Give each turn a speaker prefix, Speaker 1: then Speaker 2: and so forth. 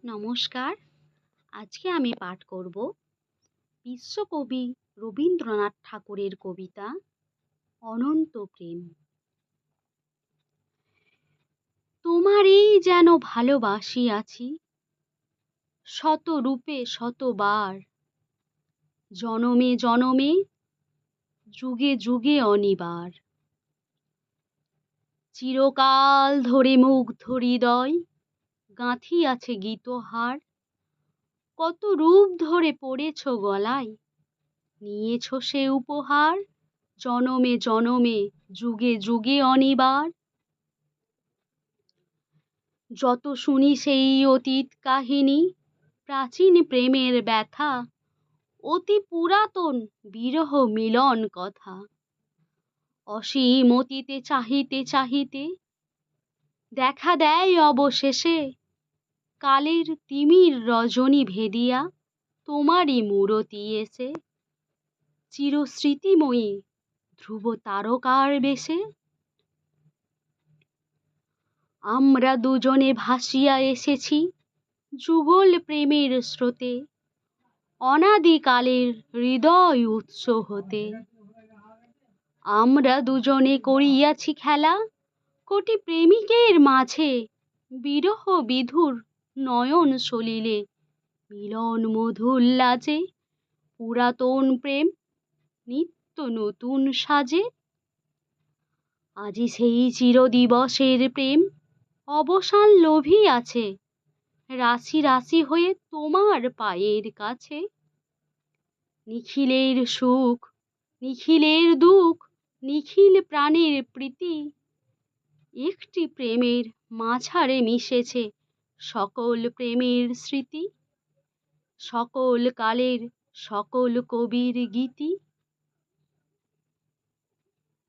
Speaker 1: নমস্কার। আজকে আমি পাঠ করব বিশ্বকবি রবীন্দ্রনাথ ঠাকুরের কবিতা অনন্ত প্রেম। তোমারই যেন ভালোবাসিয়াছি শত রূপে শতবার, জনমে জনমে যুগে যুগে অনিবার। চিরকাল ধরে মুগ্ধ হৃদয় গাঁথিয়াছে গীতহার, কত রূপ ধরে পড়েছ গলায়, নিয়েছ সে উপহার, জনমে জনমে যুগে যুগে অনিবার। যত শুনি সেই অতীত কাহিনী, প্রাচীন প্রেমের ব্যথা, অতি পুরাতন বিরহ মিলন কথা। অসীম অতীতে চাহিতে চাহিতে দেখা দেয় অবশেষে কালের তিমির রজনী ভেদিয়া তোমারই মূরতি এসে, চিরস্মৃতিময়ী ধ্রুব তারকার বেশে। আমরা দুজনে ভাসিয়া এসেছি যুগল প্রেমের স্রোতে, অনাদিকালের হৃদয় উৎস হতে। আমরা দুজনে করিয়াছি খেলা কোটি প্রেমিকের মাঝে, বিরহ বিধুর নয়ন সলিলে মিলন মধুল্লাজে। পুরাতন প্রেম নিত্য নতুন সাজে, আজি সেই চিরদিবসের প্রেম অবসান লোভিয়াছে, রাশি রাশি হয়ে তোমার পায়ের কাছে। নিখিলের সুখ নিখিলের দুঃখ নিখিল প্রাণের প্রীতি, একটি প্রেমের মাঝারে মিশেছে সকল প্রেমের স্মৃতি, সকল কালের সকল কবির গীতি।